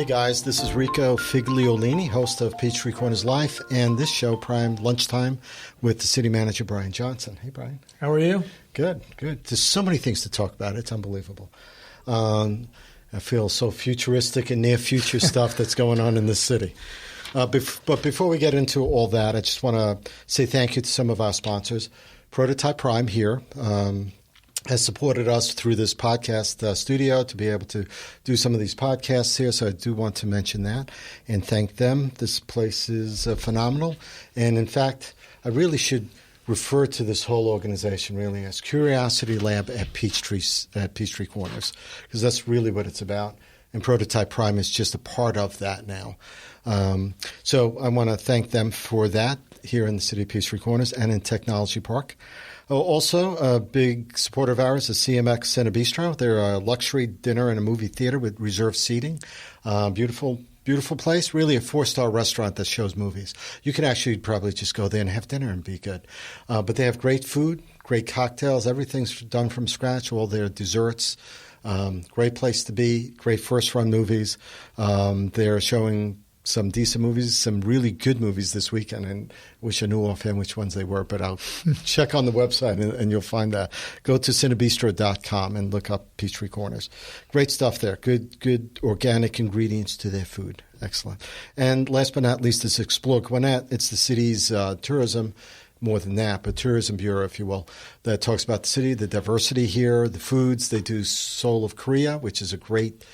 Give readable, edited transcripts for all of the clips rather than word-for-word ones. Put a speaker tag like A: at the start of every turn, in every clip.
A: guys, this is Rico Figliolini, host of Peachtree Corners Life, and this show, Prime Lunchtime, with the city manager, Brian Johnson. Hey, Brian.
B: How are you?
A: Good. There's so many things to talk about. It's unbelievable. I feel so futuristic and near-future stuff that's going on in this city. But before we get into all that, I just want to say thank you to some of our sponsors. Prototype Prime here has supported us through this podcast studio to be able to do some of these podcasts here, so I do want to mention that and thank them. This place is phenomenal. And, in fact, I really should refer to this whole organization really as Curiosity Lab at Peachtree Corners, because that's really what it's about. And Prototype Prime is just a part of that now. So I want to thank them for that here in the city of Peachtree Corners and in Technology Park. Also, a big supporter of ours is CMX Cine Bistro. They're a luxury dinner and a movie theater with reserved seating. Beautiful place, really a 4-star restaurant that shows movies. You can actually probably just go there and have dinner and be good. But they have great food, great cocktails. Everything's done from scratch, all their desserts. Great place to be, great first-run movies. They're showing some decent movies, some really good movies this weekend, and wish I knew offhand which ones they were, but I'll check on the website and you'll find that. Go to cinebistro.com and look up Peachtree Corners. Great stuff there. Good organic ingredients to their food. Excellent. And last but not least is Explore Gwinnett. It's the city's tourism, more than that, but tourism bureau, if you will, that talks about the city, the diversity here, the foods. They do Soul of Korea, which is a great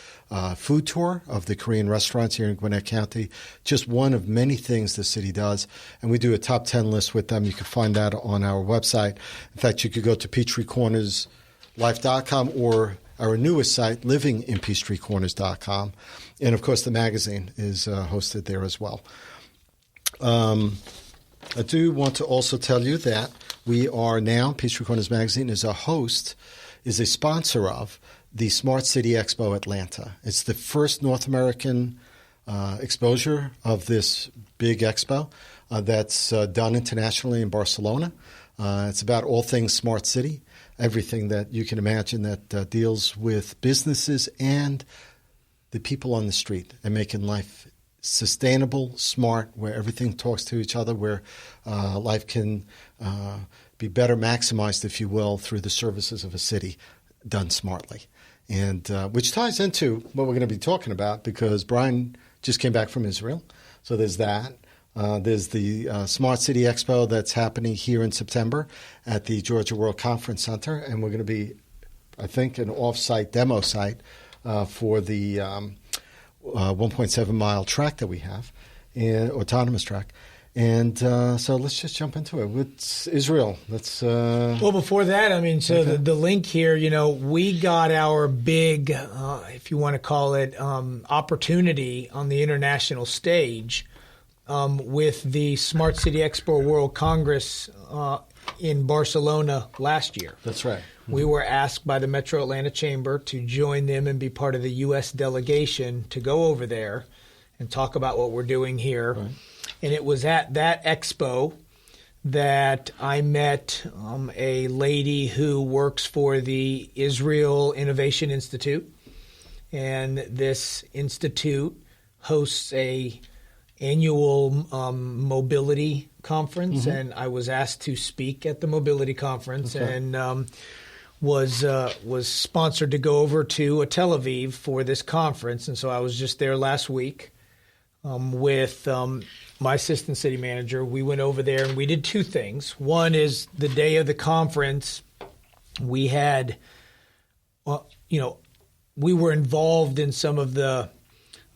A: food tour of the Korean restaurants here in Gwinnett County. Just one of many things the city does. And we do a top 10 list with them. You can find that on our website. In fact, you could go to PeachtreeCornersLife.com or our newest site, LivingInPeachtreeCorners.com. And, of course, the magazine is hosted there as well. I do want to also tell you that we are now, Peachtree Corners Magazine is a sponsor of the Smart City Expo Atlanta. It's the first North American exposure of this big expo that's done internationally in Barcelona. It's about all things smart city, everything that you can imagine that deals with businesses and the people on the street and making life sustainable, smart, where everything talks to each other, where life can be better maximized, if you will, through the services of a city done smartly. And which ties into what we're going to be talking about, because Brian just came back from Israel. So there's that. There's the Smart City Expo that's happening here in September at the Georgia World Conference Center. And we're going to be, I think, an off-site demo site for the 1.7-mile track that we have, autonomous track. And so let's just jump into it. With Israel, let's...
B: Well, before that, okay. The link here, we got our big, if you want to call it, opportunity on the international stage with the Smart City Expo World Congress in Barcelona last year.
A: That's right. Mm-hmm.
B: We were asked by the Metro Atlanta Chamber to join them and be part of the U.S. delegation to go over there and talk about what we're doing here. Right. And it was at that expo that I met a lady who works for the Israel Innovation Institute. And this institute hosts a annual mobility conference. Mm-hmm. And I was asked to speak at the mobility conference. Okay. And was sponsored to go over to Tel Aviv for this conference. And so I was just there last week with my assistant city manager. We went over there and we did two things. One is the day of the conference, we had, we were involved in some of the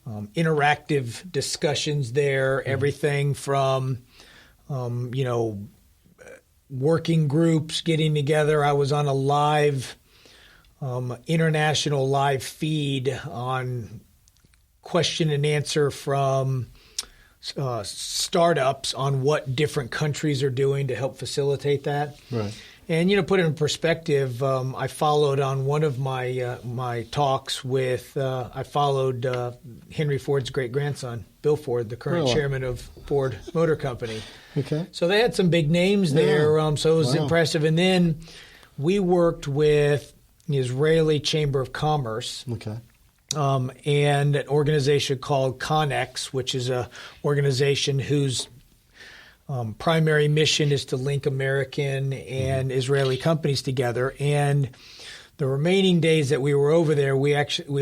B: interactive discussions there, mm-hmm. everything from, working groups getting together. I was on a live, international live feed on question and answer from startups on what different countries are doing to help facilitate that.
A: Right.
B: And, put it in perspective, I followed on one of my talks with, I followed Henry Ford's great-grandson, Bill Ford, the current chairman of Ford Motor Company.
A: Okay.
B: So they had some big names there, so it was impressive. And then we worked with the Israeli Chamber of Commerce.
A: Okay.
B: and an organization called Connex, which is an organization whose primary mission is to link American and Israeli companies together. And the remaining days that we were over there, we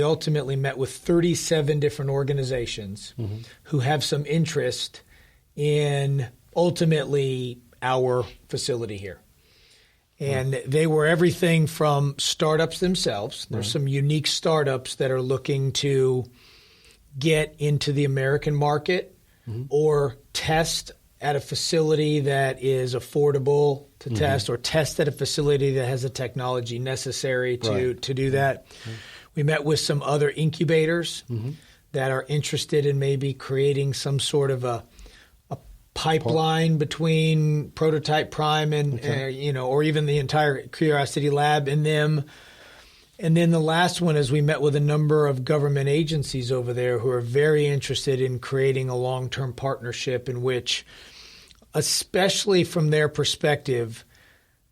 B: ultimately met with 37 different organizations who have some interest in ultimately our facility here. And they were everything from startups themselves. There's some unique startups that are looking to get into the American market or test at a facility that is affordable to test, or test at a facility that has the technology necessary to do that. We met with some other incubators that are interested in maybe creating some sort of a pipeline between Prototype Prime and or even the entire Curiosity Lab and them. And then the last one is we met with a number of government agencies over there who are very interested in creating a long-term partnership in which, especially from their perspective,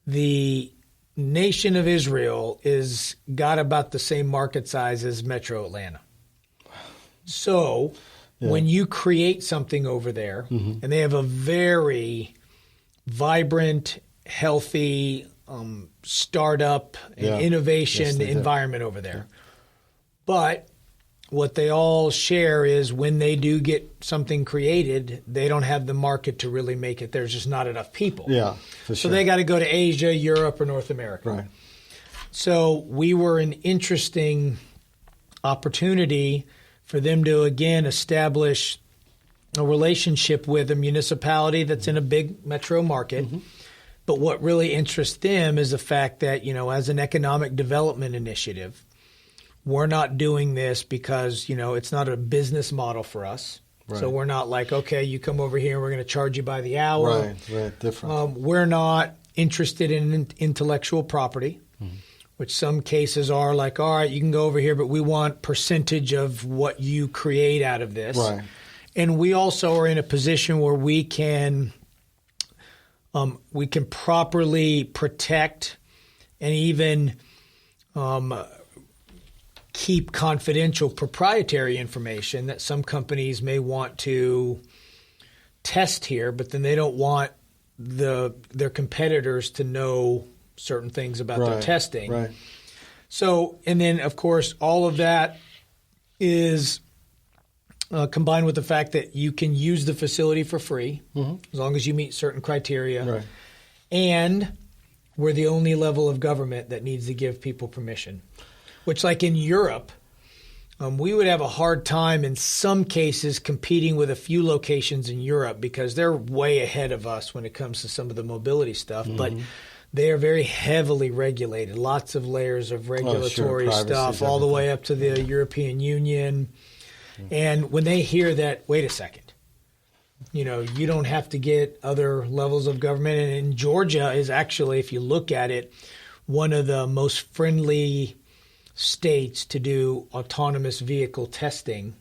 B: the nation of Israel is got about the same market size as Metro Atlanta. So when you create something over there, and they have a very vibrant, healthy startup and innovation environment over there. But what they all share is when they do get something created, they don't have the market to really make it. There's just not enough people.
A: Yeah, for
B: so
A: sure.
B: they got to go to Asia, Europe, or North America.
A: Right.
B: So we were an interesting opportunity for them to, again, establish a relationship with a municipality that's in a big metro market. But what really interests them is the fact that, as an economic development initiative, we're not doing this because, it's not a business model for us. Right. So we're not like, okay, you come over here and we're going to charge you by the hour.
A: Right, different.
B: We're not interested in intellectual property, which some cases are like, all right, you can go over here, but we want percentage of what you create out of this.
A: Right.
B: And we also are in a position where we can properly protect and even keep confidential proprietary information that some companies may want to test here, but then they don't want their competitors to know certain things about their testing.
A: Right.
B: So, and then of course, all of that is combined with the fact that you can use the facility for free as long as you meet certain criteria.
A: Right.
B: And we're the only level of government that needs to give people permission. Which, like in Europe, we would have a hard time in some cases competing with a few locations in Europe because they're way ahead of us when it comes to some of the mobility stuff. But they are very heavily regulated, lots of layers of regulatory stuff, all the way up to the European Union. And when they hear that, wait a second, you don't have to get other levels of government. And in Georgia is actually, if you look at it, one of the most friendly states to do autonomous vehicle testing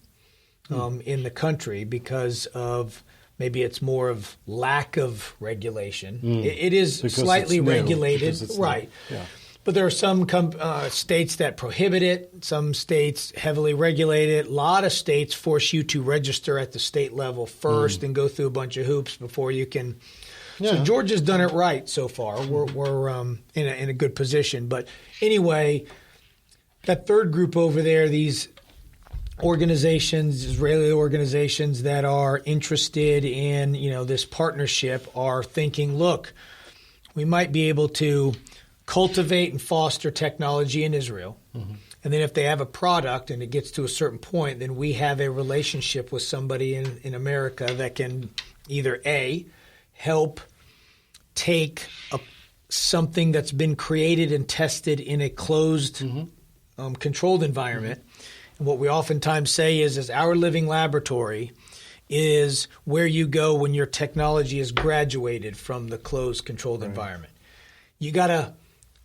B: in the country because of maybe it's more of lack of regulation. It is because slightly regulated, right? Yeah. But there are some states that prohibit it, some states heavily regulate it. A lot of states force you to register at the state level first and go through a bunch of hoops before you can. Yeah. So Georgia's done it right so far. We're in a good position. But anyway, that third group over there, these organizations, Israeli organizations that are interested in, this partnership are thinking, look, we might be able to cultivate and foster technology in Israel. And then if they have a product and it gets to a certain point, then we have a relationship with somebody in America that can either A, help take something that's been created and tested in a closed controlled environment. And what we oftentimes say is our living laboratory is where you go when your technology is graduated from the closed controlled environment. You got to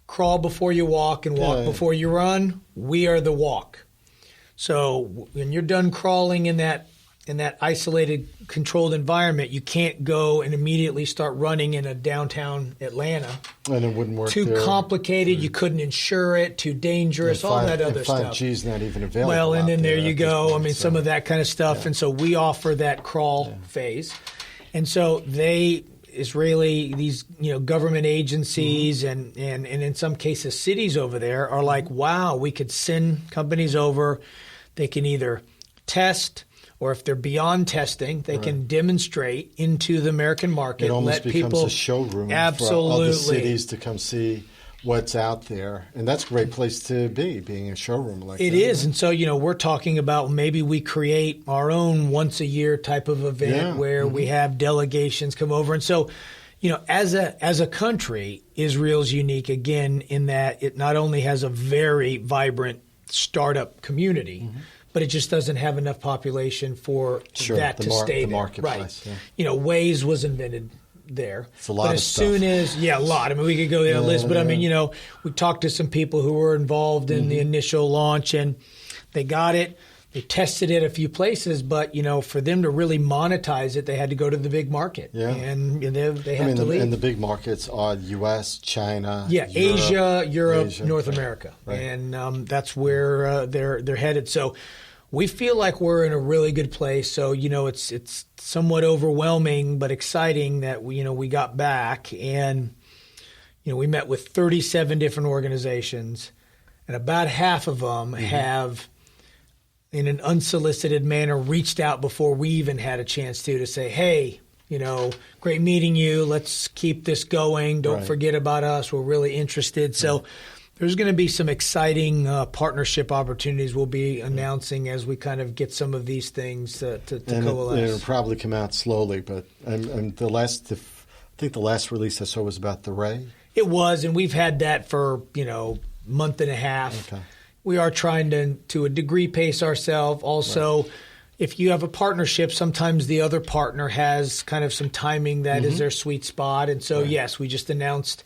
B: crawl before you walk and walk before you run. We are the walk. So when you're done crawling in that in that isolated, controlled environment, you can't go and immediately start running in a downtown Atlanta.
A: And it wouldn't work.
B: Too
A: there.
B: complicated. You couldn't insure it. Too dangerous.
A: And
B: all that other stuff.
A: 5G's not even available.
B: Well, and then there you go.
A: Point,
B: I mean,
A: so.
B: some of that kind of stuff.
A: Yeah.
B: And so we offer that crawl phase. And so Israeli, these government agencies and in some cases cities over there are like, wow, we could send companies over. They can either test, or if they're beyond testing, they can demonstrate into the American market.
A: It almost
B: let
A: becomes
B: people,
A: a showroom
B: absolutely.
A: for other cities to come see what's out there. And that's a great place to be, being a showroom like that.
B: It is. And so, we're talking about maybe we create our own once-a-year type of event where we have delegations come over. And so, as a country, Israel's unique, again, in that it not only has a very vibrant startup community, but it just doesn't have enough population for that to stay
A: the
B: there.
A: Marketplace,
B: right. Waze was invented there.
A: It's a lot
B: but as soon as, a lot. I mean, we could go down the list, but I mean, we talked to some people who were involved in the initial launch, and they got it. They tested it a few places, but, for them to really monetize it, they had to go to the big market.
A: Yeah.
B: And they have to leave.
A: And the big markets are U.S., China,
B: Europe, North America.
A: Right.
B: And that's where they're headed. So we feel like we're in a really good place. So, it's somewhat overwhelming but exciting that we got back, and we met with 37 different organizations, and about half of them have, in an unsolicited manner, reached out before we even had a chance to say, hey, great meeting you. Let's keep this going. Don't forget about us. We're really interested. So there's going to be some exciting partnership opportunities we'll be announcing as we kind of get some of these things to coalesce.
A: It'll probably come out slowly, but and I think the last release I saw was about the Ray.
B: It was, and we've had that for month and a half.
A: Okay.
B: We are trying to a degree pace ourselves. Also, if you have a partnership, sometimes the other partner has kind of some timing that is their sweet spot. And so, yes, we just announced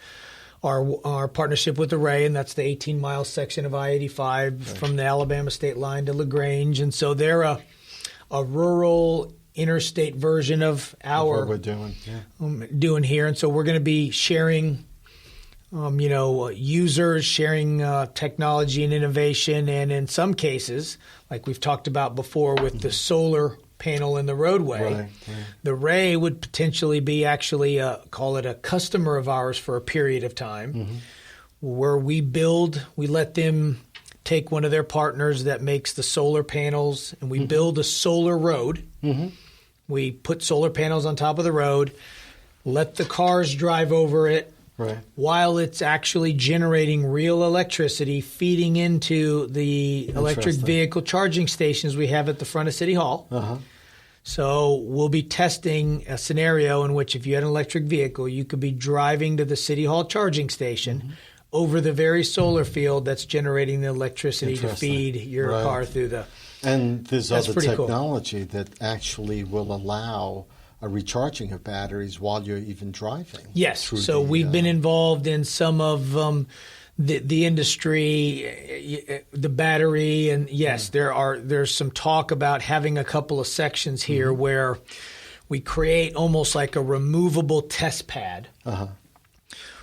B: our partnership with Array, and that's the 18-mile section of I-85 from the Alabama state line to LaGrange. And so they're a rural interstate version of
A: what we're doing,
B: doing here. And so we're going to be sharing users, sharing technology and innovation, and in some cases, like we've talked about before with the solar panel in the roadway, the Ray would potentially be actually call it a customer of ours for a period of time, where we let them take one of their partners that makes the solar panels, and we build a solar road. We put solar panels on top of the road, let the cars drive over it, while it's actually generating real electricity, feeding into the electric vehicle charging stations we have at the front of City Hall. So we'll be testing a scenario in which if you had an electric vehicle, you could be driving to the City Hall charging station over the very solar field that's generating the electricity to feed your car through the...
A: And there's other technology that actually will allow a recharging of batteries while you're even driving.
B: Yes. So we've been involved in some of the industry, the battery, and yes, there's some talk about having a couple of sections here where we create almost like a removable test pad.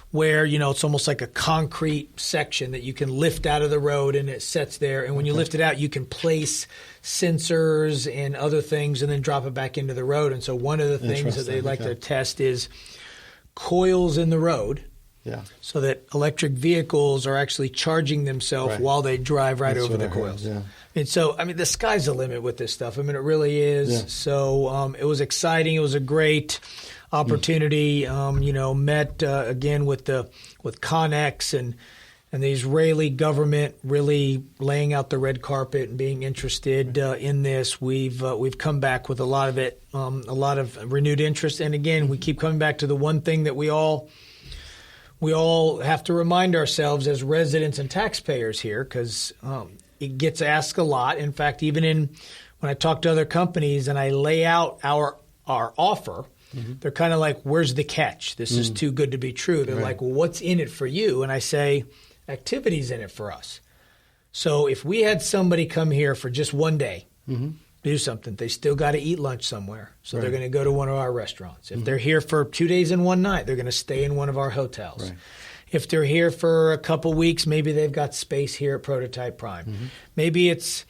B: Where, it's almost like a concrete section that you can lift out of the road and it sets there. And when you lift it out, you can place sensors and other things and then drop it back into the road. And so one of the things that they like to test is coils in the road. So that electric vehicles are actually charging themselves while they drive over the coils. And so, I mean, the sky's the limit with this stuff. I mean, it really is. So it was exciting. It was a great opportunity. Met again with Connex and the Israeli government really laying out the red carpet and being interested in this. We've come back with a lot of it, a lot of renewed interest. And again, we keep coming back to the one thing that we all have to remind ourselves as residents and taxpayers here, because it gets asked a lot. In fact, even when I talk to other companies and I lay out our offer, they're kind of like, where's the catch? This is too good to be true. They're like, well, what's in it for you? And I say, activity's in it for us. So if we had somebody come here for just one day, do something. They still got to eat lunch somewhere. So they're
A: Right.
B: going to go to one of our restaurants. If they're here for 2 days and 1 night, they're going to stay in one of our hotels.
A: Right.
B: If they're here for a couple weeks, maybe they've got space here at Prototype Prime. Maybe it's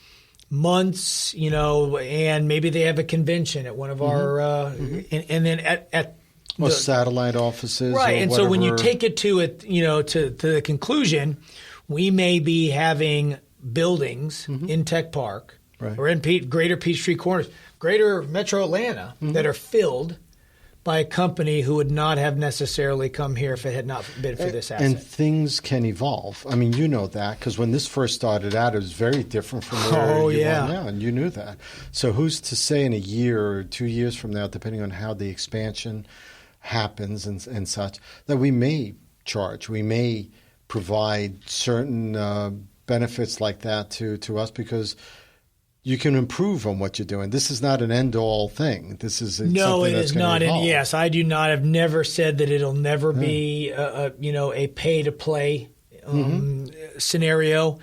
B: months, and maybe they have a convention at one of our and then at
A: Or satellite offices.
B: right.
A: Or
B: And
A: whatever.
B: so when you take it to it, to the conclusion, we may be having buildings in Tech Park
A: Right.
B: or in Greater Peachtree Corners, Greater Metro Atlanta that are filled by a company who would not have necessarily come here if it had not been for this asset.
A: And things can evolve. I mean, you know that, because when this first started out, it was very different from where you are now, and you knew that. So who's to say in a year or 2 years from now, depending on how the expansion happens and such, that we may charge, we may provide certain benefits like that to us, because you can improve on what you're doing. This is not an end-all thing. This is
B: no,
A: something
B: it
A: that's
B: is
A: going
B: not.
A: to evolve.
B: And yes, I do not. I've never said that it'll never be a pay-to-play scenario.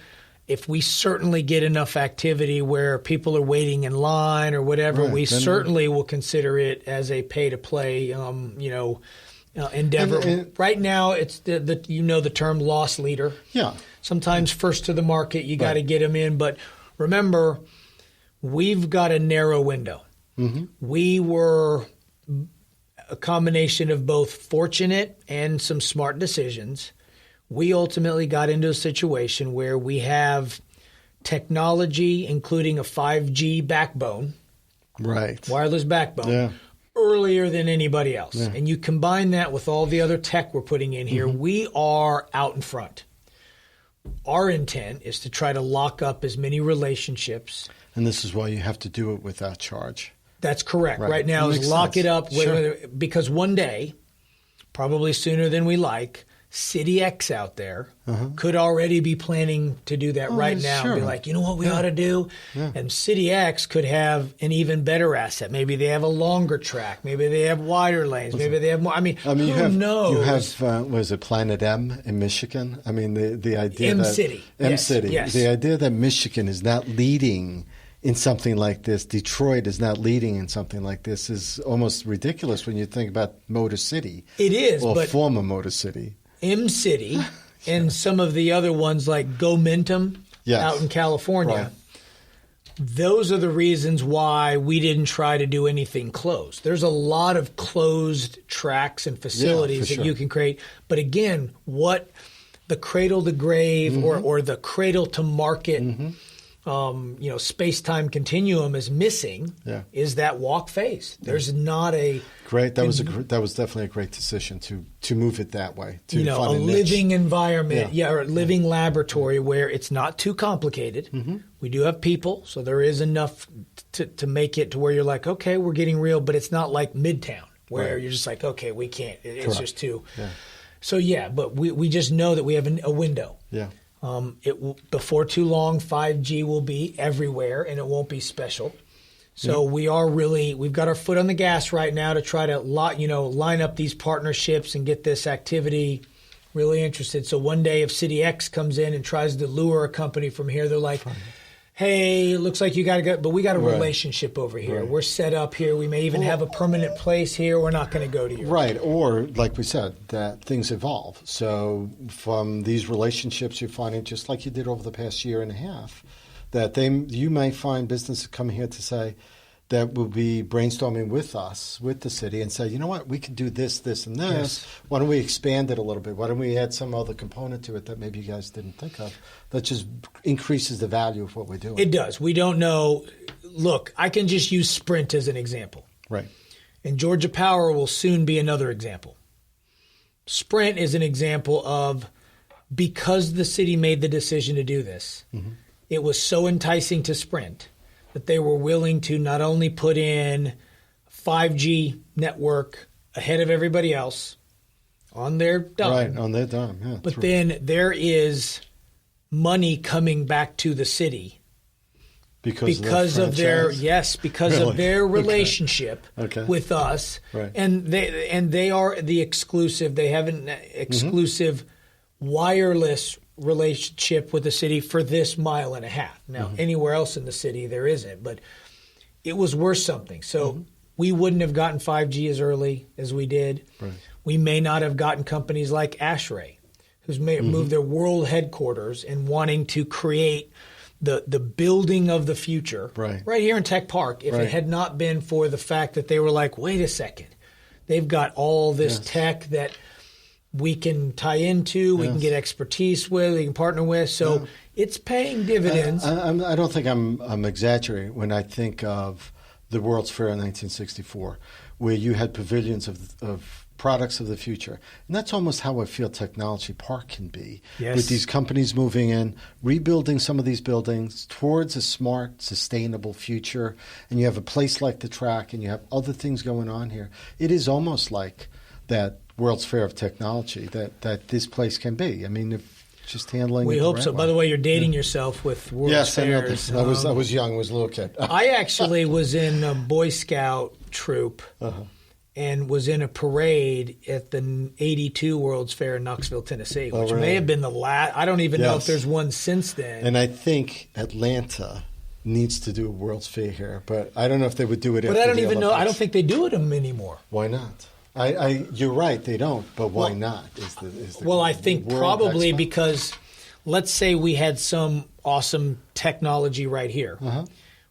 B: If we certainly get enough activity where people are waiting in line or whatever,
A: Right,
B: we
A: then
B: certainly will consider it as a pay-to-play endeavor.
A: And
B: right now, it's the term loss leader.
A: Yeah.
B: Sometimes first to the market, you got to
A: Right.
B: get them in. But remember, we've got a narrow window. We were a combination of both fortunate and some smart decisions. We ultimately got into a situation where we have technology, including a 5G backbone,
A: Right.
B: wireless backbone,
A: Yeah.
B: earlier than anybody else. And you combine that with all the other tech we're putting in here, we are out in front. Our intent is to try to lock up as many relationships.
A: And this is why you have to do it without charge.
B: That's correct.
A: Right.
B: Right now is
A: Makes
B: lock
A: sense.
B: it up
A: Sure.
B: because one day, probably sooner than we like, City X out there could already be planning to do that right now.
A: sure.
B: And be like, you know what we ought to do? And City X could have an even better asset. Maybe they have a longer track. Maybe they have wider lanes. Maybe they have more. I mean
A: you
B: who knows?
A: You have, what is it, Planet M in Michigan? I mean, the idea
B: M-City. Yes,
A: M-City.
B: yes.
A: The idea that Michigan is not leading in something like this, Detroit is not leading in something like this, is almost ridiculous when you think about Motor City.
B: It is,
A: or
B: but
A: former Motor City.
B: M-City and some of the other ones like Gomentum
A: Yes.
B: out in California.
A: Right.
B: Those are the reasons why we didn't try to do anything closed. There's a lot of closed tracks and facilities
A: for
B: that
A: sure.
B: you can create. But again, what the cradle to grave or the cradle to market space-time continuum is missing is that walk face. There's not a
A: Great. That was definitely a great decision to move it that way. To
B: a
A: find niche.
B: living environment, or a living laboratory where it's not too complicated. We do have people, so there is enough to make it to where you're like, okay, we're getting real, but it's not like Midtown where you're just like, okay, we can't. It's just too.
A: Yeah.
B: So but we just know that we have a window.
A: Yeah.
B: Before too long, 5G will be everywhere, and it won't be special. So we've got our foot on the gas right now to try to line up these partnerships and get this activity really interested. So one day if City X comes in and tries to lure a company from here, they're like, hey, it looks like you got to go, but we got a relationship over here.
A: Right.
B: We're set up here. We may even have a permanent place here. We're not going to go to you.
A: Right, or like we said, that things evolve. So from these relationships, you're finding, just like you did over the past year and a half, that you may find businesses come here to say that will be brainstorming with us, with the city, and say, you know what, we could do this, this, and this.
B: Yes.
A: Why don't we expand it a little bit? Why don't we add some other component to it that maybe you guys didn't think of that just increases the value of what we're doing?
B: It does. We don't know. Look, I can just use Sprint as an example.
A: Right.
B: And Georgia Power will soon be another example. Sprint is an example of, because the city made the decision to do this, it was so enticing to Sprint that they were willing to not only put in 5G network ahead of everybody else on their dime.
A: Right, on their dime, yeah.
B: But then there is money coming back to the city because of their of their relationship with us,
A: Right.
B: and they are the exclusive. They have an exclusive wireless relationship with the city for this mile and a half. Now, anywhere else in the city there isn't, but it was worth something. So we wouldn't have gotten 5G as early as we did.
A: Right.
B: We may not have gotten companies like ASHRAE, who's moved their world headquarters and wanting to create the building of the future right here in Tech Park. If it had not been for the fact that they were like, wait a second, they've got all this tech that we can tie into, we can get expertise with, we can partner with. So it's paying dividends.
A: I don't think I'm exaggerating when I think of the World's Fair in 1964, where you had pavilions of products of the future. And that's almost how I feel Technology Park can be, with these companies moving in, rebuilding some of these buildings towards a smart, sustainable future. And you have a place like the track, and you have other things going on here. It is almost like that World's Fair of Technology that this place can be. I mean, if just handling
B: we
A: it
B: hope
A: the
B: so.
A: right
B: By
A: way.
B: the way, you're dating yourself with World's Fairs.
A: I was young, I was a little kid.
B: I actually was in a Boy Scout troop and was in a parade at the 82 World's Fair in Knoxville, Tennessee, which may have been the last. I don't even know if there's one since then.
A: And I think Atlanta needs to do a World's Fair here, but I don't know if they would do it.
B: But I don't even know. I don't think they do it anymore.
A: Why not? You're right, they don't. But why not?
B: Well, I think probably
A: Expo?
B: because, let's say we had some awesome technology right here.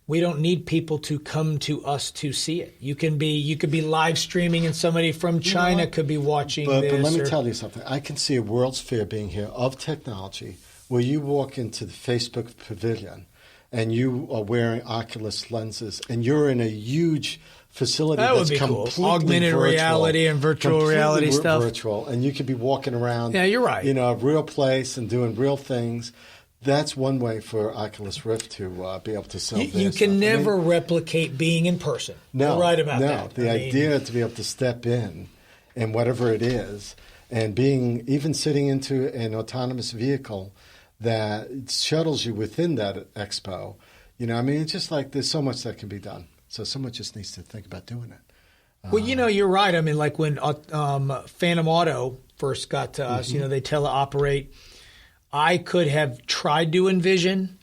B: We don't need people to come to us to see it. You could be live streaming, and somebody from China could be watching this.
A: But let me tell you something. I can see a World's Fair being here of technology, where you walk into the Facebook pavilion, and you are wearing Oculus lenses, and you're in a huge facility that's completely
B: augmented
A: virtual,
B: reality and virtual reality stuff.
A: Virtual, and you could be walking around.
B: Yeah, you're right.
A: A real place and doing real things. That's one way for Oculus Rift to be able to sell.
B: You can never replicate being in person.
A: No,
B: you're right about
A: no.
B: that.
A: The idea to be able to step in, and whatever it is, and even sitting into an autonomous vehicle that shuttles you within that expo. It's just like there's so much that can be done. So someone just needs to think about doing it.
B: Well, you're right. I mean, like when Phantom Auto first got to us, they teleoperate. I could have tried to envision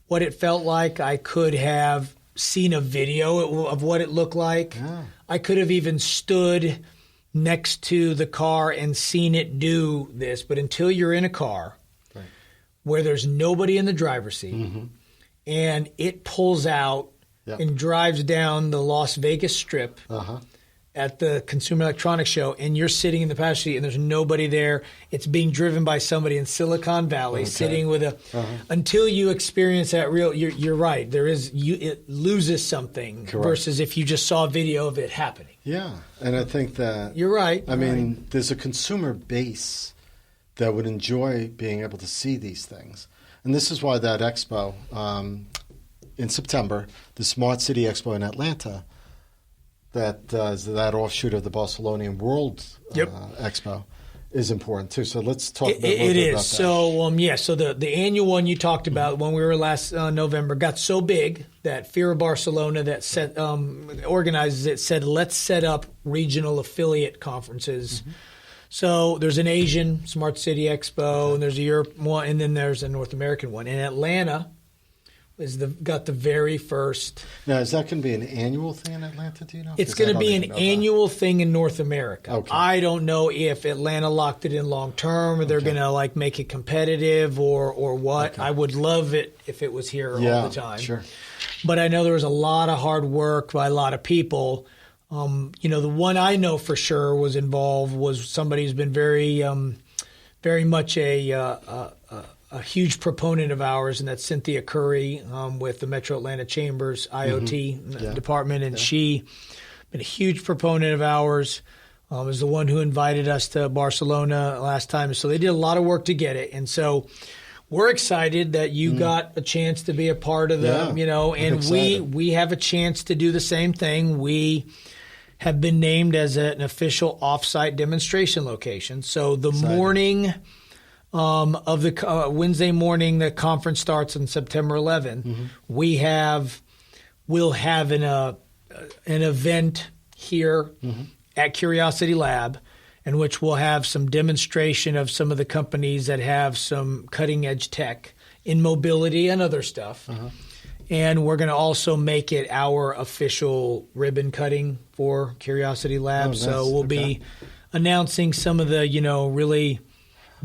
B: what it felt like. I could have seen a video of what it looked like. Yeah. I could have even stood next to the car and seen it do this. But until you're in a car where there's nobody in the driver's seat and it pulls out and drives down the Las Vegas Strip at the Consumer Electronics Show, and you're sitting in the passenger seat and there's nobody there. It's being driven by somebody in Silicon Valley, sitting with a. Until you experience that you're right. It loses something. Correct. Versus if you just saw a video of it happening.
A: Yeah, and I think that
B: you're right.
A: I mean, there's a consumer base that would enjoy being able to see these things, and this is why that expo in September, the Smart City Expo in Atlanta. That is that offshoot of the Barcelonian World Expo is important too. So let's talk about
B: it.
A: About that.
B: So the annual one you talked about when we were last November got so big that Fear of Barcelona that organizes it said, let's set up regional affiliate conferences. So there's an Asian Smart City Expo, and there's a Europe one, and then there's a North American one. And Atlanta got the very first.
A: Now, is that going to be an annual thing in Atlanta? Do you know?
B: It's going to be an annual thing in North America. Okay. I don't know if Atlanta locked it in long term, or they're going to make it competitive, or what. Okay. I would love it if it was here all the time. Sure. But I know there was a lot of hard work by a lot of people. The one I know for sure was involved was somebody who's been very, very much a huge proponent of ours, and that's Cynthia Curry with the Metro Atlanta Chambers IoT department, and she been a huge proponent of ours. Was the one who invited us to Barcelona last time, so they did a lot of work to get it, and so we're excited that you got a chance to be a part of them. And we have a chance to do the same thing. We have been named as an official offsite demonstration location. So the morning. Of the Wednesday morning, the conference starts on September 11th. We'll have an event here at Curiosity Lab, in which we'll have some demonstration of some of the companies that have some cutting edge tech in mobility and other stuff. And we're going to also make it our official ribbon cutting for Curiosity Lab.
A: Nice.
B: So we'll be announcing some of the, really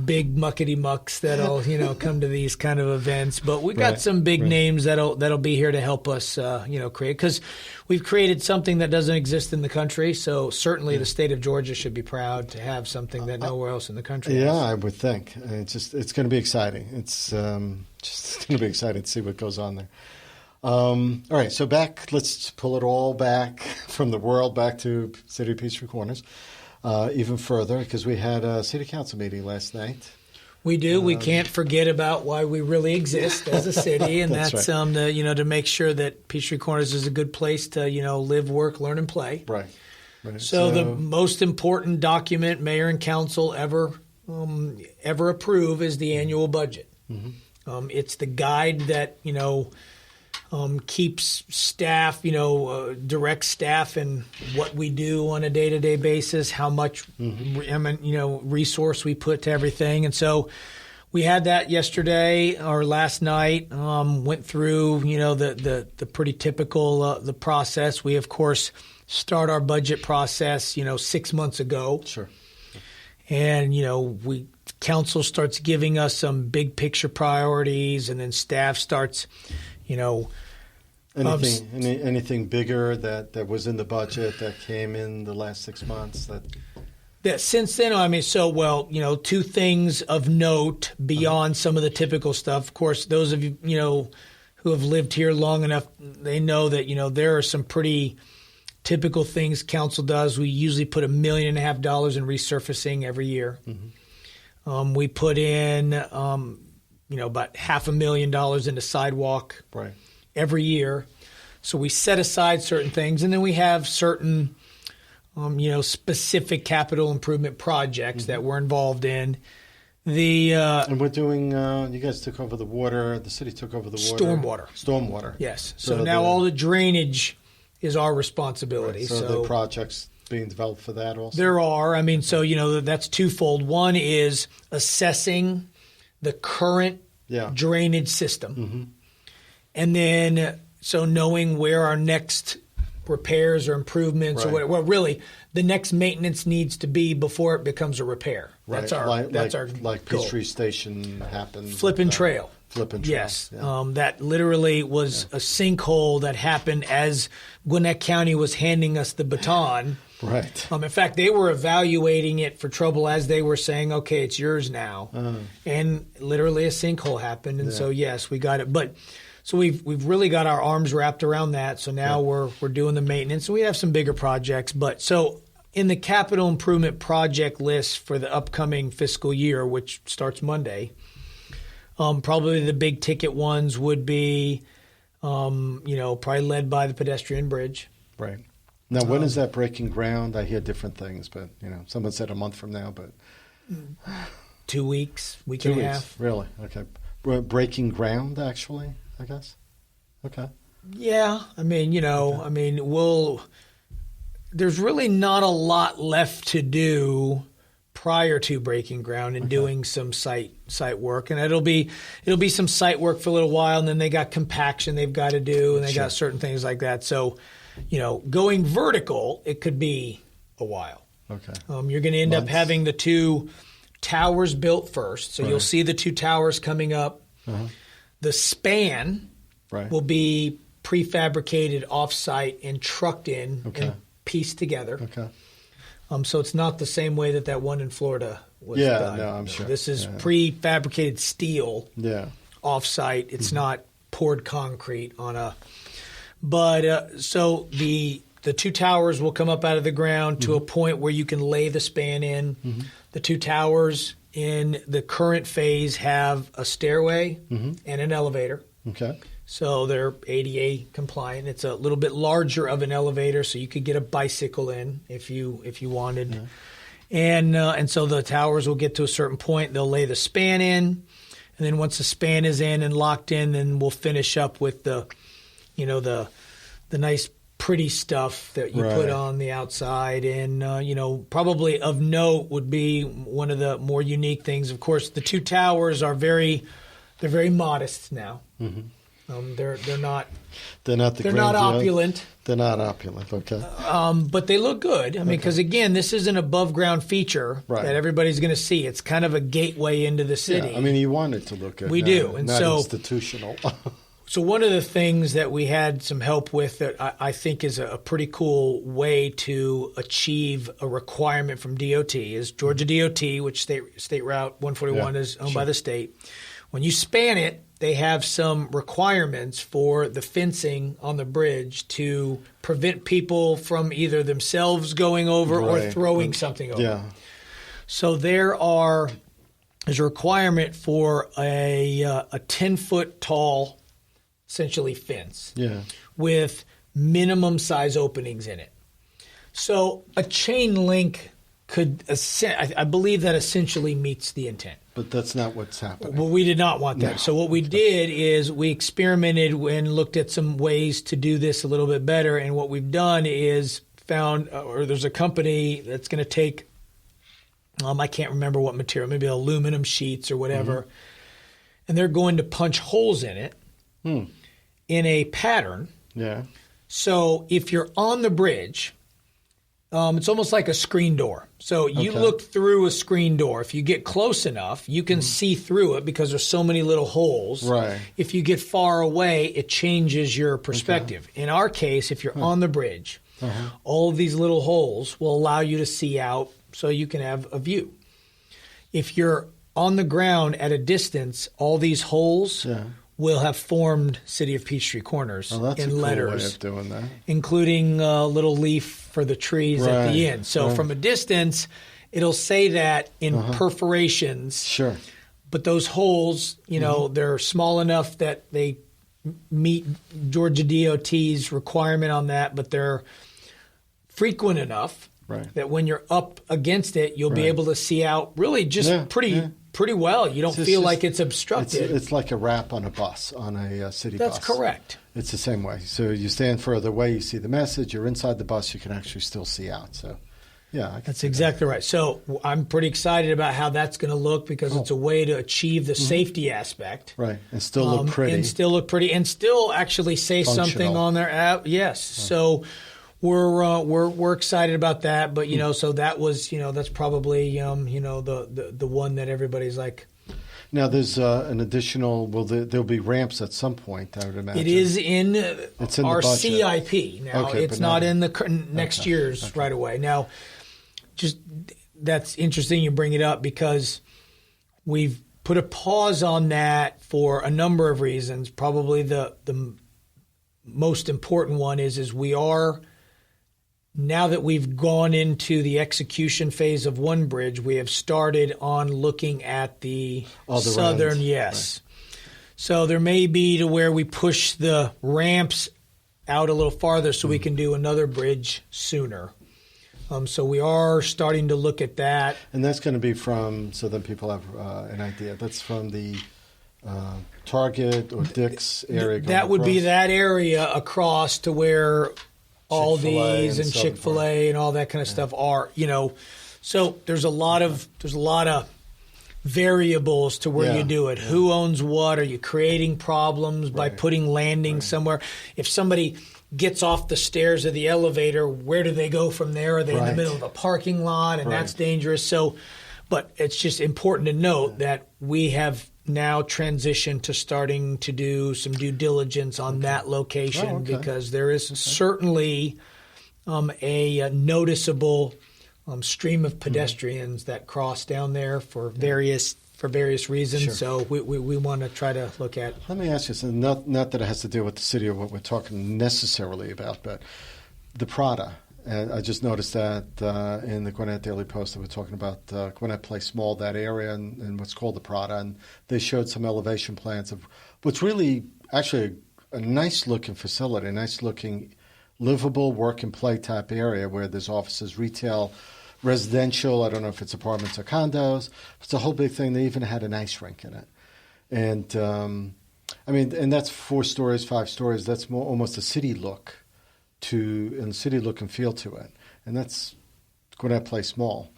B: big muckety mucks that'll, come to these kind of events. But we got some big names that'll be here to help us, create, because we've created something that doesn't exist in the country. So certainly the state of Georgia should be proud to have something that nowhere else in the country has.
A: Yeah, I would think. It's going to be exciting. It's just going to be exciting to see what goes on there. All right, so let's pull it all back from the world back to City of Peachtree Corners. Even further, because we had a city council meeting last night.
B: We do. We can't forget about why we really exist as a city, and that's to make sure that Peachtree Corners is a good place to live, work, learn, and play.
A: Right.
B: So the most important document mayor and council ever approve is the annual budget. Mm-hmm. It's the guide that keeps staff, direct staff and what we do on a day-to-day basis, how much, resource we put to everything. And so we had that yesterday or last night, went through, the pretty typical, the process. We, of course, start our budget process, 6 months ago. Sure. And, council starts giving us some big picture priorities, and then staff starts,
A: anything bigger that was in the budget that came in the last 6 months
B: that since then, two things of note beyond some of the typical stuff. Of course, those of you, who have lived here long enough, they know that, there are some pretty typical things council does. We usually put $1.5 million in resurfacing every year. Mm-hmm. We put in, about $500,000 into sidewalk every year. So we set aside certain things, and then we have certain, specific capital improvement projects that we're involved in. And
A: we're doing, you guys took over the water, the city took over the water. Stormwater.
B: Yes. So now all the drainage is our responsibility.
A: Right. So the projects being developed for that also? There
B: are. That's twofold. One is assessing the current drainage system. Mm-hmm. And then, so knowing where our next repairs or improvements or whatever, really, the next maintenance needs to be before it becomes a repair.
A: Right.
B: That's our
A: like
B: goal.
A: Peachtree Station happened.
B: Flip and Trail.
A: Yes.
B: Yeah. That literally was a sinkhole that happened as Gwinnett County was handing us the baton.
A: Right.
B: In fact, they were evaluating it for trouble as they were saying, okay, it's yours now. And literally a sinkhole happened. And so, yes, we got it. But so we've really got our arms wrapped around that. So now we're doing the maintenance. We have some bigger projects. But so in the capital improvement project list for the upcoming fiscal year, which starts Monday, probably the big ticket ones would be, probably led by the pedestrian bridge.
A: Right. Now, when is that breaking ground? I hear different things, but, someone said a month from now, but
B: 2 weeks, week and a half.
A: Really? Okay. Breaking ground, actually, I guess? Okay.
B: Yeah. There's really not a lot left to do prior to breaking ground and doing some site work. And it'll be some site work for a little while, and then they got compaction they've got to do, and they got certain things like that. So, going vertical, it could be a while. Okay. You're going to end up having the two towers built first. So you'll see the two towers coming up. Uh-huh. The span will be prefabricated off-site and trucked in and pieced together. Okay. So it's not the same way that one in Florida was done.
A: No, I'm sure.
B: This is prefabricated steel off-site. It's not poured concrete on a... But so the two towers will come up out of the ground to a point where you can lay the span in. Mm-hmm. The two towers in the current phase have a stairway and an elevator. Okay. So they're ADA compliant. It's a little bit larger of an elevator, so you could get a bicycle in if you wanted. Yeah. And so the towers will get to a certain point. They'll lay the span in, and then once the span is in and locked in, then we'll finish up with the nice pretty stuff that you put on the outside. And, probably of note would be one of the more unique things. Of course, the two towers are they're very modest now. Mm-hmm. They're not.
A: They're not the.
B: They're not opulent.
A: They're not opulent. Okay.
B: But they look good. I mean, because again, this is an above ground feature that everybody's going to see. It's kind of a gateway into the city.
A: Yeah, I mean, you want it to look good.
B: We do, and
A: not
B: so
A: institutional.
B: So one of the things that we had some help with that I think is a pretty cool way to achieve a requirement from DOT is Georgia DOT, which State Route 141 is owned by the state. When you span it, they have some requirements for the fencing on the bridge to prevent people from either themselves going over or throwing something over.
A: Yeah.
B: So there's a requirement for a 10-foot tall essentially fence with minimum size openings in it. So a chain link could, I believe that essentially meets the intent.
A: But that's not what's happening.
B: Well, we did not want that.
A: No.
B: So what we did is we experimented and looked at some ways to do this a little bit better. And what we've done is found, or there's a company that's going to take, I can't remember what material, maybe aluminum sheets or whatever, and they're going to punch holes in it. In a pattern.
A: Yeah.
B: So if you're on the bridge, it's almost like a screen door. So you look through a screen door. If you get close enough, you can see through it because there's so many little holes.
A: Right.
B: If you get far away, it changes your perspective. In our case, if you're on the bridge, all of these little holes will allow you to see out so you can have a view. If you're on the ground at a distance, all these holes will have formed City of Peachtree Corners
A: in letters. Way of doing that.
B: Including a little leaf for the trees at the end. So from a distance, it'll say that in perforations.
A: Sure.
B: But those holes, you know, they're small enough that they meet Georgia DOT's requirement on that, but they're frequent enough that when you're up against it, you'll be able to see out really just pretty well. You don't feel like it's obstructed.
A: It's like a wrap on a bus, on a city bus.
B: That's correct.
A: It's the same way. So you stand further away, you see the message. You're inside the bus, you can actually still see out. So, yeah.
B: That's exactly right. So I'm pretty excited about how that's going to look because it's a way to achieve the safety aspect.
A: Right. And still look pretty.
B: And still actually say something on their app. Yes. So we're excited about that, but so that was that's probably the one that everybody's like.
A: Now there's an additional. Well, there'll be ramps at some point, I would imagine.
B: It is in our
A: the
B: CIP now. It's not in the next year's right away. Now, just that's interesting you bring it up because we've put a pause on that for a number of reasons. Probably the most important one is we are. Now that we've gone into the execution phase of one bridge, we have started on looking at the southern, So there may be to where we push the ramps out a little farther so we can do another bridge sooner. So we are starting to look at that.
A: And that's going to be from, so then people have an idea, that's from the Target or Dick's area.
B: That would be that area across to where all these and Chick-fil-A and all that kind of stuff are, so there's a lot of variables to where you do it. Who owns what? Are you creating problems by putting landings somewhere? If somebody gets off the stairs of the elevator, where do they go from there? Are they in the middle of a parking lot? And that's dangerous. So, but it's just important to note that we have now transitioned to starting to do some due diligence on that location because there is certainly a noticeable stream of pedestrians that cross down there for various reasons. Sure. So we want to try to look at.
A: Let me ask you something. Not that it has to do with the city or what we're talking necessarily about, but the Prada. And I just noticed that in the Gwinnett Daily Post that we're talking about Gwinnett Place Mall, that area, and what's called the Prada. And they showed some elevation plans of what's really actually a nice-looking facility, a nice-looking livable work and play type area where there's offices, retail, residential. I don't know if it's apartments or condos. It's a whole big thing. They even had an ice rink in it. And, and that's 4 stories, 5 stories. That's almost a city look. City look and feel to it, and that's Gwinnett Place Mall.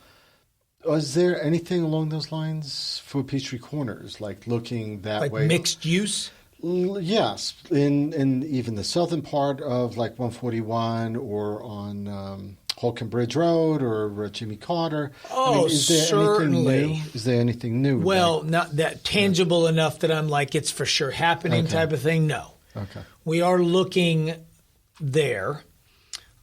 A: Is there anything along those lines for Peachtree Corners, like looking that way?
B: Like mixed use?
A: Yes, in even the southern part of like 141 or on Holcomb Bridge Road or Jimmy Carter.
B: Oh,
A: is there
B: certainly.
A: Anything new? Is there anything new?
B: Well, not that tangible enough that I'm like, it's for sure happening type of thing. No.
A: Okay.
B: We are looking there.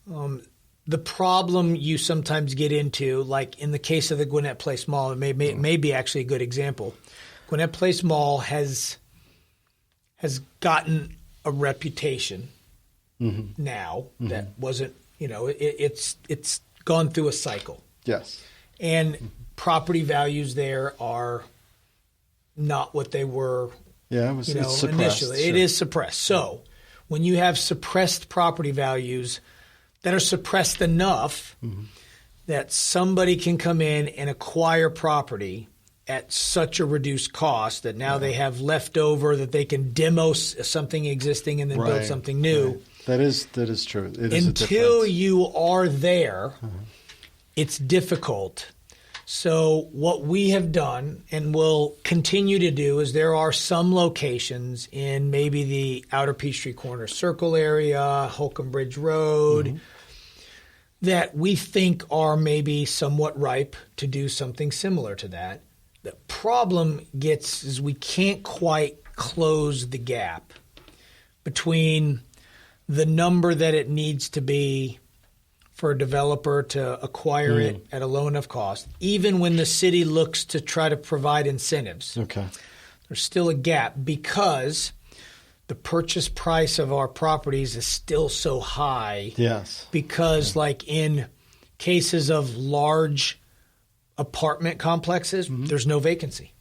B: The problem you sometimes get into, like in the case of the Gwinnett Place Mall, it may be actually a good example. Gwinnett Place Mall has gotten a reputation now that wasn't, it's gone through a cycle.
A: Yes.
B: And property values there are not what they were
A: it's suppressed,
B: initially.
A: sure.
B: It is suppressed. So when you have suppressed property values that are suppressed enough that somebody can come in and acquire property at such a reduced cost that now they have left over that they can demo something existing and then build something new.
A: Right. That is true. It is
B: Until you are there, it's difficult. So what we have done and will continue to do is there are some locations in maybe the outer Peachtree Corners Circle area, Holcomb Bridge Road, that we think are maybe somewhat ripe to do something similar to that. The problem is we can't quite close the gap between the number that it needs to be for a developer to acquire it at a low enough cost, even when the city looks to try to provide incentives.
A: Okay.
B: There's still a gap because the purchase price of our properties is still so high.
A: Yes.
B: Because like in cases of large apartment complexes, there's no vacancy.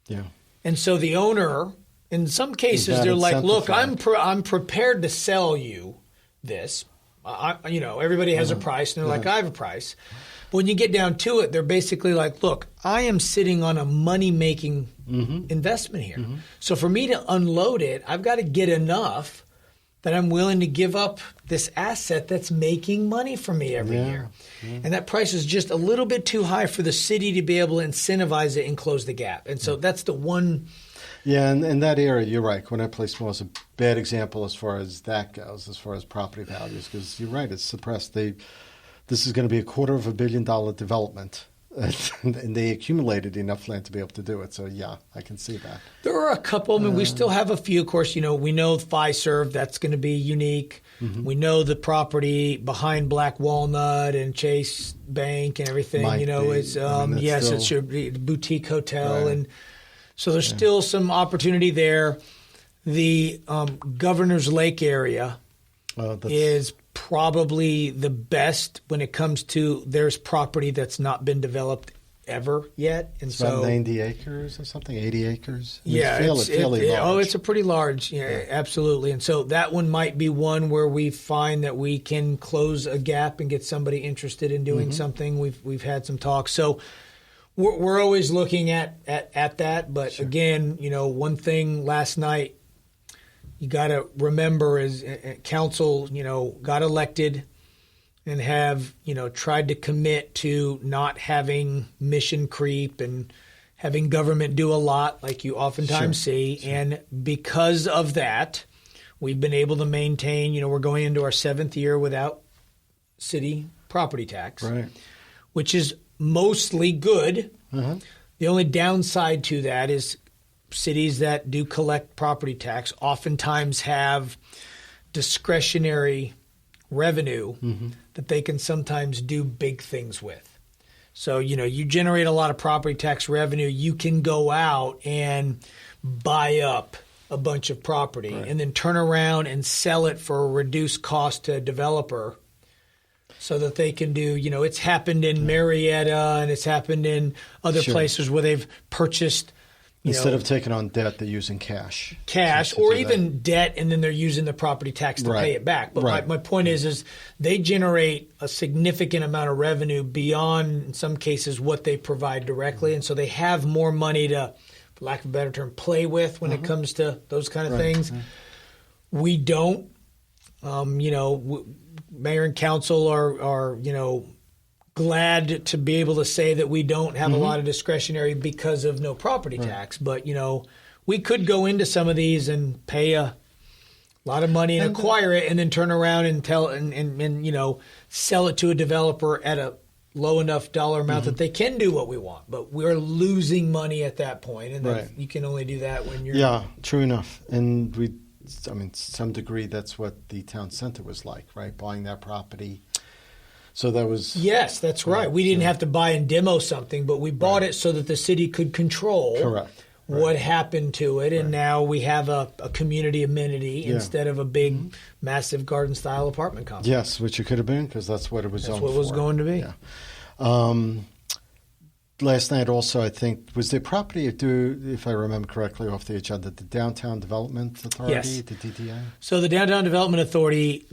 A: Yeah.
B: And so the owner, in some cases, they're like, look, I'm prepared to sell you this. Everybody has a price, and they're like, I have a price. But when you get down to it, they're basically like, look, I am sitting on a money-making investment here. So for me to unload it, I've got to get enough that I'm willing to give up this asset that's making money for me every year. And that price is just a little bit too high for the city to be able to incentivize it and close the gap. And so that's the one.
A: Yeah, and in that area, you're right. Gwinnett Place Mall is a bad example as far as that goes, as far as property values, because you're right, it's suppressed. This is going to be a $250 million development, and they accumulated enough land to be able to do it. So, yeah, I can see that.
B: There are a couple. I mean, we still have a few. Of course, we know Fiserv, that's going to be unique. We know the property behind Black Walnut and Chase Bank and everything. It's it's your boutique hotel.
A: Right.
B: And so there's still some opportunity there. The Governor's Lake area is probably the best when it comes to there's property that's not been developed ever yet. And
A: it's about 90 acres or something, 80 acres?
B: It's
A: fairly large.
B: It's a pretty large, absolutely. And so that one might be one where we find that we can close a gap and get somebody interested in doing something. We've had some talks. So we're always looking at that. But again, one thing last night you got to remember is council, got elected and have, tried to commit to not having mission creep and having government do a lot like you oftentimes see. Sure. And because of that, we've been able to maintain, we're going into our 7th year without city property tax, which is mostly good. The only downside to that is cities that do collect property tax oftentimes have discretionary revenue that they can sometimes do big things with. So, you generate a lot of property tax revenue, you can go out and buy up a bunch of property and then turn around and sell it for a reduced cost to a developer so that they can do, it's happened in Marietta and it's happened in other places where they've purchased.
A: Instead of taking on debt, they're using cash.
B: Or even debt, and then they're using the property tax to pay it back. But my point is they generate a significant amount of revenue beyond, in some cases, what they provide directly. And so they have more money to, for lack of a better term, play with when it comes to those kind of things. We don't. Mayor and council are glad to be able to say that we don't have a lot of discretionary because of no property tax. But, we could go into some of these and pay a lot of money and acquire it, and then turn around and sell it to a developer at a low enough dollar amount that they can do what we want. But we're losing money at that point, and you can only do that when you're...
A: Yeah, true enough. And to some degree, that's what the town center was like, right? Buying that property. So that was...
B: Yes, that's right. We didn't have to buy and demo something, but we bought it so that the city could control what happened to it. And now we have a community amenity instead of a big, massive garden-style apartment complex.
A: Yes, which it could have been, because that's what it was zoned for.
B: That's what it was going to be.
A: Yeah. Last night also, I think, was there property, if I remember correctly, off the agenda, the Downtown Development Authority, the DDA?
B: So the Downtown Development Authority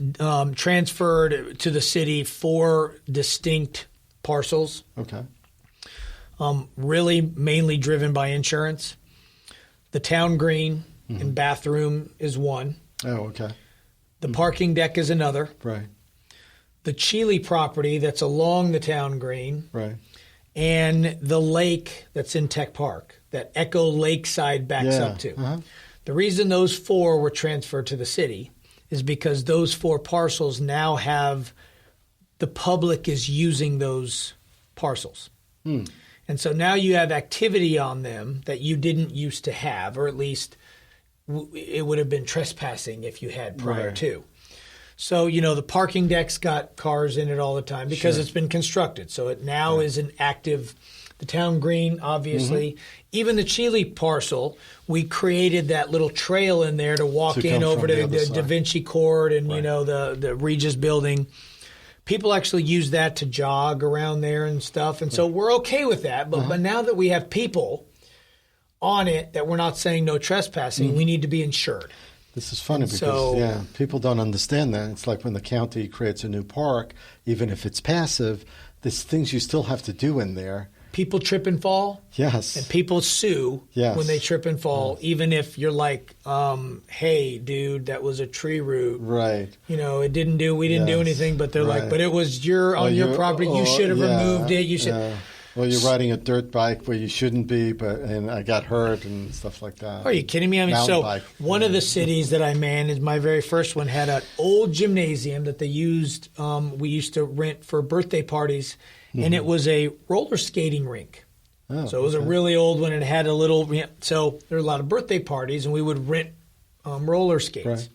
B: transferred to the city 4 distinct parcels.
A: Okay.
B: Really mainly driven by insurance. The town green and bathroom is one.
A: Oh, okay.
B: The parking deck is another.
A: Right.
B: The Chile property that's along the town green.
A: Right.
B: And the lake that's in Tech Park, that Echo Lakeside backs up to. The reason those 4 were transferred to the city is because those 4 parcels now have the public is using those parcels. And so now you have activity on them that you didn't used to have, or at least it would have been trespassing if you had prior to. So, the parking deck's got cars in it all the time because it's been constructed. So it now is an active, the town green, obviously. Even the Chile parcel, we created that little trail in there to walk in over to the Da Vinci Court and, the Regis building. People actually use that to jog around there and stuff. And so we're okay with that. But now that we have people on it that we're not saying no trespassing, we need to be insured.
A: This is funny because, people don't understand that. It's like when the county creates a new park, even if it's passive, there's things you still have to do in there.
B: People trip and fall.
A: Yes.
B: And people sue when they trip and fall, even if you're like, hey, dude, that was a tree root.
A: Right.
B: We didn't do anything, but they're like, but it was on your property. You should have removed it. You should.
A: Well, you're riding a dirt bike where you shouldn't be, and I got hurt and stuff like that.
B: Are you kidding me? One of the cities that I managed, my very first one, had an old gymnasium that they used. We used to rent for birthday parties, and it was a roller skating rink. Oh, so it was a really old one, and it had a little. So there were a lot of birthday parties, and we would rent roller skates. Right.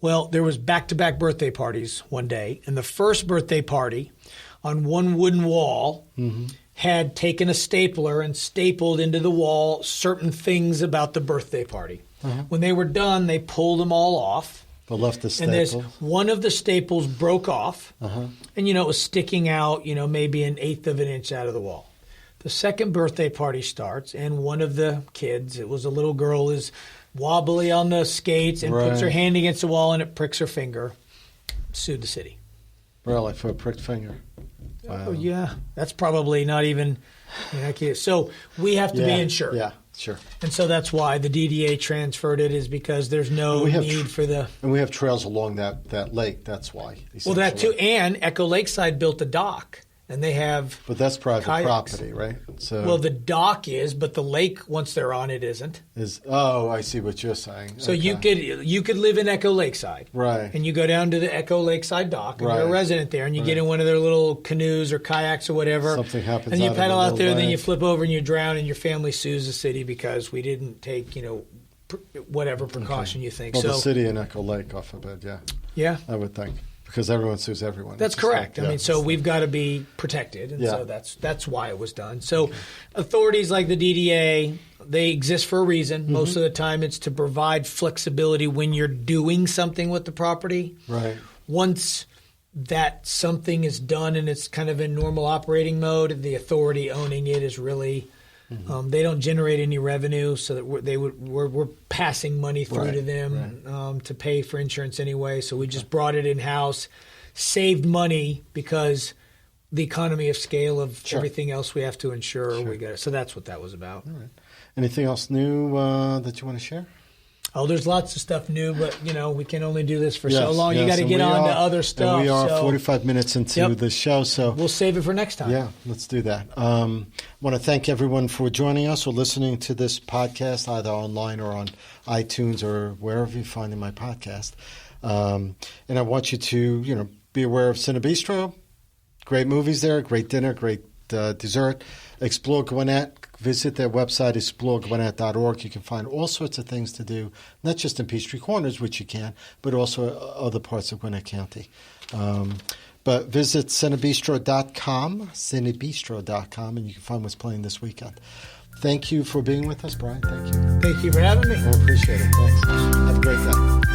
B: Well, there was back-to-back birthday parties one day, and the first birthday party on one wooden wall had taken a stapler and stapled into the wall certain things about the birthday party. When they were done, they pulled them all off.
A: But left the staples.
B: And one of the staples broke off, and it was sticking out, maybe 1/8 of an inch out of the wall. The second birthday party starts, and one of the kids, it was a little girl, is wobbly on the skates and puts her hand against the wall and it pricks her finger. Sued the city.
A: Really, for a pricked finger?
B: Wow. Oh, yeah. That's probably not even so we have to be insured.
A: Yeah, sure.
B: And so that's why the DDA transferred it, is because there's no need for the...
A: And we have trails along that lake, that's why.
B: Well, that too. And Echo Lakeside built a dock. And they have
A: But that's private
B: kayaks.
A: Property, right? So
B: well, the dock is, but the lake, once they're on it, isn't.
A: I see what you're saying.
B: So you could live in Echo Lakeside.
A: Right.
B: And you go down to the Echo Lakeside dock, and you're a resident there, and you get in one of their little canoes or kayaks or whatever.
A: Something happens.
B: And you paddle out there, and then you flip over and you drown, and your family sues the city because we didn't take, whatever precaution you think.
A: Well, the city and Echo Lake off of it,
B: Yeah.
A: I would think. Because everyone sues everyone.
B: That's correct. So we've got to be protected, and so that's why it was done. So authorities like the DDA, they exist for a reason. Most of the time it's to provide flexibility when you're doing something with the property.
A: Right.
B: Once that something is done and it's kind of in normal operating mode, the authority owning it is really... they don't generate any revenue, so that we're passing money through to them to pay for insurance anyway. So we just brought it in house, saved money because the economy of scale of everything else we have to insure. We got it. So that's what that was about.
A: All right. Anything else new that you want to share?
B: Oh, there's lots of stuff new, but we can only do this for so long. You got to get on to other stuff.
A: And we are 45 minutes into the show, so
B: we'll save it for next time.
A: Yeah, let's do that. I want to thank everyone for joining us or listening to this podcast, either online or on iTunes or wherever you're finding my podcast. And I want you to, be aware of Cinebistro. Great movies there, great dinner, great dessert. Explore Gwinnett. Visit their website, exploregwinnett.org. You can find all sorts of things to do, not just in Peachtree Corners, which you can, but also other parts of Gwinnett County. But visit cinebistro.com, and you can find what's playing this weekend. Thank you for being with us, Brian. Thank you.
B: Thank you for having me.
A: I appreciate it. Thanks. Have a great day.